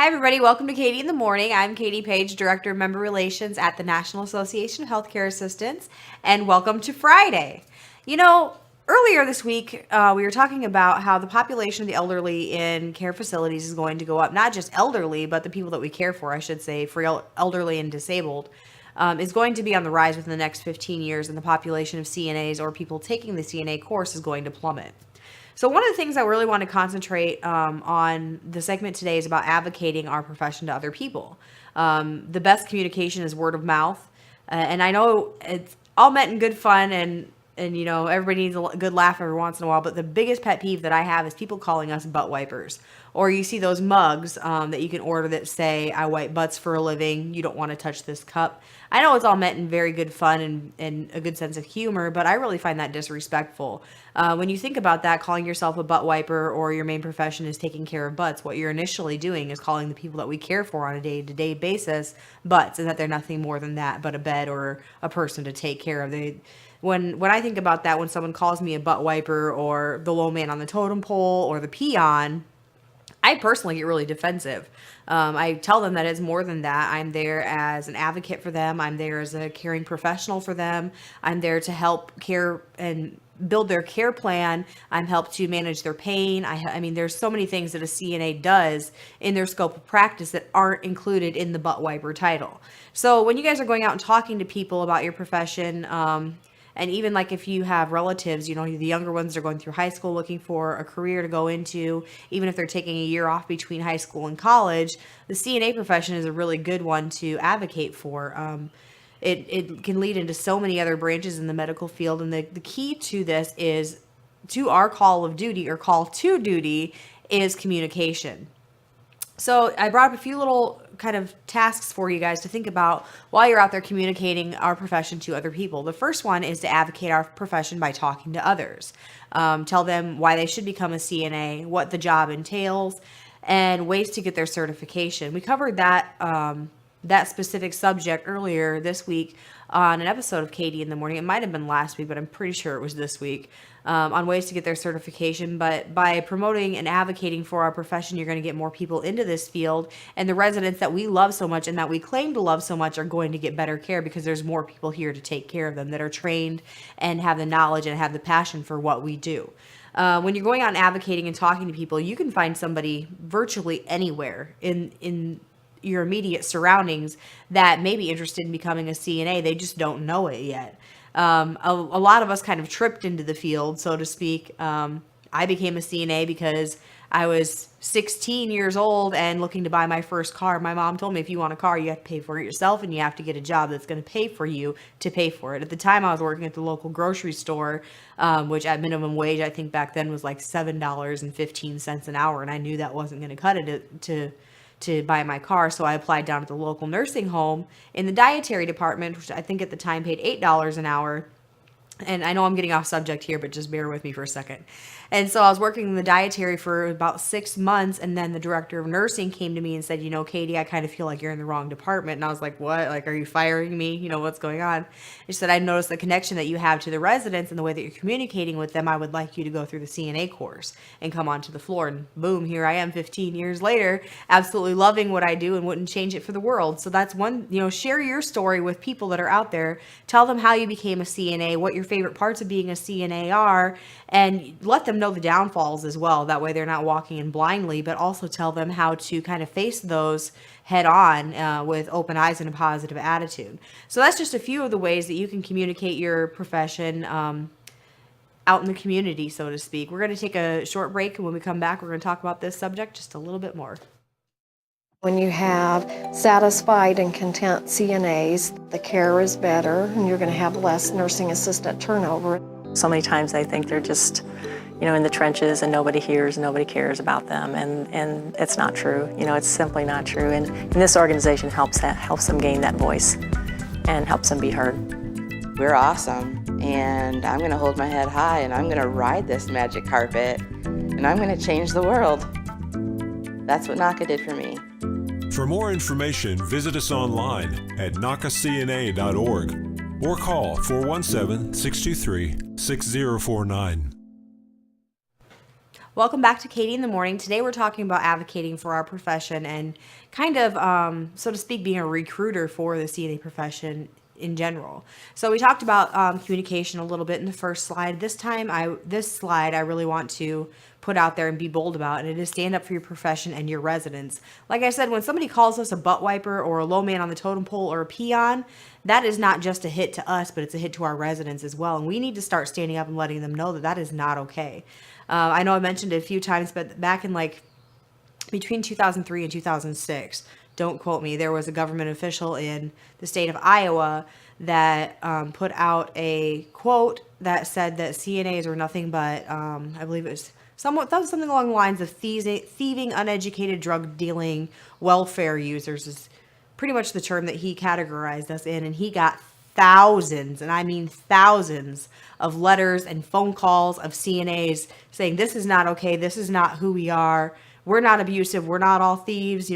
Hi, everybody. Welcome to Katie in the Morning. I'm Katie Page, Director of Member Relations at the National Association of Healthcare Assistants, and welcome to Friday. You know, earlier this week, we were talking about how the population of the elderly in care facilities is going to go up. Not just elderly, but the people that we care for, I should say, for elderly and disabled, is going to be on the rise within the next 15 years, and the population of CNAs or people taking the CNA course is going to plummet. So one of the things I really want to concentrate on the segment today is about advocating our profession to other people. The best communication is word of mouth, and I know it's all meant in good fun, and you know everybody needs a good laugh every once in a while. But the biggest pet peeve that I have is people calling us butt wipers, or you see those mugs that you can order that say "I wipe butts for a living. You don't want to touch this cup." I know it's all meant in very good fun and a good sense of humor, but I really find that disrespectful. When you think about that, calling yourself a butt wiper or your main profession is taking care of butts, what you're initially doing is calling the people that we care for on a day-to-day basis butts, and that they're nothing more than that but a bed or a person to take care of. When I think about that, when someone calls me a butt wiper or the low man on the totem pole or the peon, I personally get really defensive. I tell them that it's more than that. I'm there as an advocate for them. I'm there as a caring professional for them. I'm there to help care and build their care plan. I'm helped to manage their pain. I mean, there's so many things that a CNA does in their scope of practice that aren't included in the butt wiper title. So when you guys are going out and talking to people about your profession, and even like if you have relatives, you know, the younger ones are going through high school looking for a career to go into, even if they're taking a year off between high school and college, the CNA profession is a really good one to advocate for. It can lead into so many other branches in the medical field. And the key to this is to our call of duty or call to duty is communication. So I brought up a few little kind of tasks for you guys to think about while you're out there communicating our profession to other people. The first one is to advocate our profession by talking to others. Tell them why they should become a CNA, what the job entails, and ways to get their certification. We covered that specific subject earlier this week on an episode of Katie in the Morning. It might have been last week, but I'm pretty sure it was this week, on ways to get their certification. But by promoting and advocating for our profession, you're going to get more people into this field, and the residents that we love so much and that we claim to love so much are going to get better care because there's more people here to take care of them that are trained and have the knowledge and have the passion for what we do. When you're going out and advocating and talking to people, you can find somebody virtually anywhere in your immediate surroundings that may be interested in becoming a CNA. They just don't know it yet. A lot of us kind of tripped into the field, so to speak. I became a CNA because I was 16 years old and looking to buy my first car. My mom told me, if you want a car, you have to pay for it yourself, and you have to get a job that's going to pay for you to pay for it. At the time, I was working at the local grocery store, which at minimum wage, I think back then was like $7.15 an hour, and I knew that wasn't going to cut it to buy my car. So I applied down at the local nursing home in the dietary department, which I think at the time paid $8 an hour. And I know I'm getting off subject here, but just bear with me for a second. And so I was working in the dietary for about 6 months, and then the director of nursing came to me and said, you know, Katie, I kind of feel like you're in the wrong department. And I was like, what? Like, are you firing me? You know, what's going on? She said, I noticed the connection that you have to the residents and the way that you're communicating with them. I would like you to go through the CNA course and come onto the floor. And boom, here I am 15 years later, absolutely loving what I do and wouldn't change it for the world. So that's one, you know, share your story with people that are out there. Tell them how you became a CNA, what your favorite parts of being a CNA are, and let them know the downfalls as well. That way they're not walking in blindly, but also tell them how to kind of face those head on with open eyes and a positive attitude. So that's just a few of the ways that you can communicate your profession out in the community, so to speak. We're going to take a short break, and when we come back, we're going to talk about this subject just a little bit more. When you have satisfied and content CNAs, the care is better, and you're going to have less nursing assistant turnover. So many times I think they're just, you know, in the trenches and nobody hears, nobody cares about them, and it's not true. You know, it's simply not true. And this organization helps them gain that voice and helps them be heard. We're awesome, and I'm going to hold my head high, and I'm going to ride this magic carpet, and I'm going to change the world. That's what NACA did for me. For more information, visit us online at nacacna.org or call 417-623-6049. Welcome back to Katie in the Morning. Today we're talking about advocating for our profession and kind of, so to speak, being a recruiter for the CNA profession in general. So we talked about communication a little bit in the first slide. This slide I really want to put out there and be bold about, and it is stand up for your profession and your residents. Like I said, when somebody calls us a butt wiper or a low man on the totem pole or a peon, that is not just a hit to us, but it's a hit to our residents as well. And we need to start standing up and letting them know that that is not okay. I know I mentioned it a few times, but back in between 2003 and 2006, don't quote me, there was a government official in the state of Iowa that put out a quote that said that CNAs are nothing but, I believe it was something along the lines of thieving, uneducated, drug dealing, welfare users is pretty much the term that he categorized us in, and he got thousands, and I mean thousands, of letters and phone calls of CNAs saying this is not okay, this is not who we are, we're not abusive, we're not all thieves,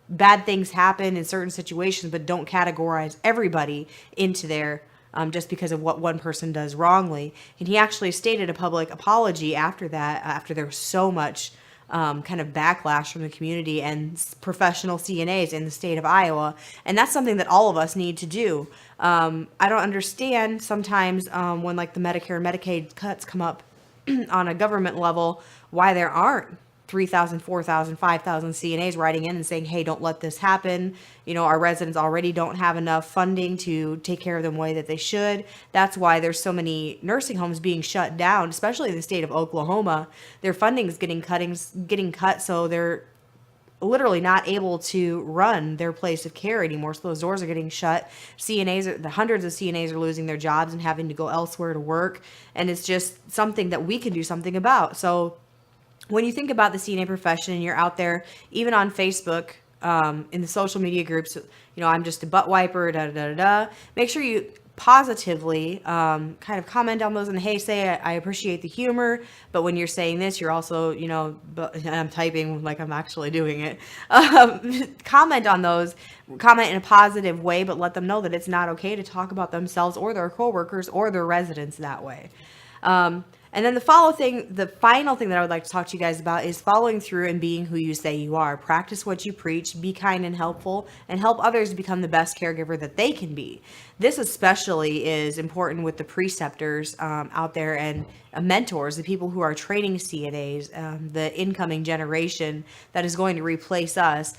bad things happen in certain situations, but don't categorize everybody into there just because of what one person does wrongly. And he actually stated a public apology after that, after there was so much kind of backlash from the community and professional CNAs in the state of Iowa. And that's something that all of us need to do. I don't understand sometimes when the Medicare and Medicaid cuts come up on a government level, why there aren't 3,000, 4,000, 5,000 CNAs writing in and saying, hey, don't let this happen. Our residents already don't have enough funding to take care of them the way that they should. That's why there's so many nursing homes being shut down, especially in the state of Oklahoma. Their funding is getting cut, so they're literally not able to run their place of care anymore. So those doors are getting shut. The hundreds of CNAs are losing their jobs and having to go elsewhere to work. And it's just something that we can do something about. So when you think about the CNA profession and you're out there, even on Facebook, in the social media groups, I'm just a butt wiper, make sure you positively kind of comment on those and, hey, say I appreciate the humor, but when you're saying this, you're also, and I'm typing like I'm actually doing it, comment on those, comment in a positive way, but let them know that it's not okay to talk about themselves or their coworkers or their residents that way. And then the final thing that I would like to talk to you guys about is following through and being who you say you are. Practice what you preach, be kind and helpful, and help others become the best caregiver that they can be. This especially is important with the preceptors out there and mentors, the people who are training CNAs, the incoming generation that is going to replace us.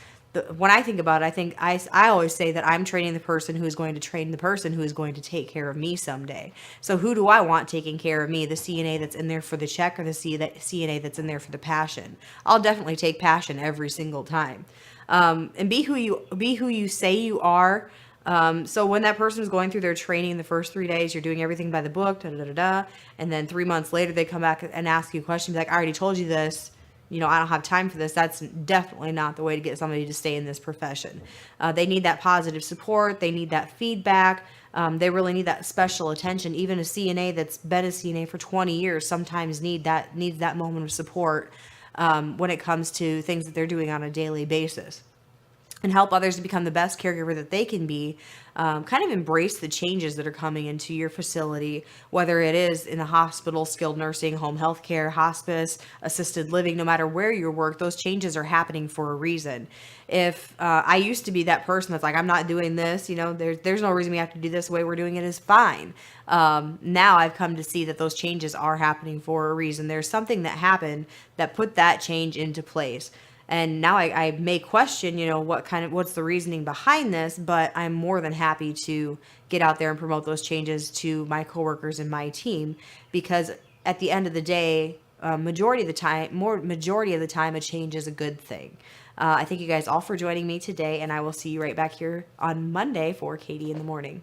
When I think about it, I always say that I'm training the person who is going to train the person who is going to take care of me someday. So who do I want taking care of me? The CNA that's in there for the check or the CNA that's in there for the passion? I'll definitely take passion every single time. And be who you say you are. So when that person is going through their training the first 3 days, you're doing everything by the book, and then 3 months later they come back and ask you questions like, I already told you this. I don't have time for this. That's definitely not the way to get somebody to stay in this profession. They need that positive support. They need that feedback. They really need that special attention. Even a CNA that's been a CNA for 20 years sometimes needs that moment of support when it comes to things that they're doing on a daily basis. And help others to become the best caregiver that they can be. Kind of embrace the changes that are coming into your facility, whether it is in the hospital, skilled nursing, home health care, hospice, assisted living, no matter where you work, those changes are happening for a reason. If I used to be that person that's like, I'm not doing this, there's no reason we have to do this, the way we're doing it is fine. Now I've come to see that those changes are happening for a reason. There's something that happened that put that change into place. And now I may question, what's the reasoning behind this, but I'm more than happy to get out there and promote those changes to my coworkers and my team, because at the end of the day, majority of the time, a change is a good thing. I thank you guys all for joining me today, and I will see you right back here on Monday for Katie in the Morning.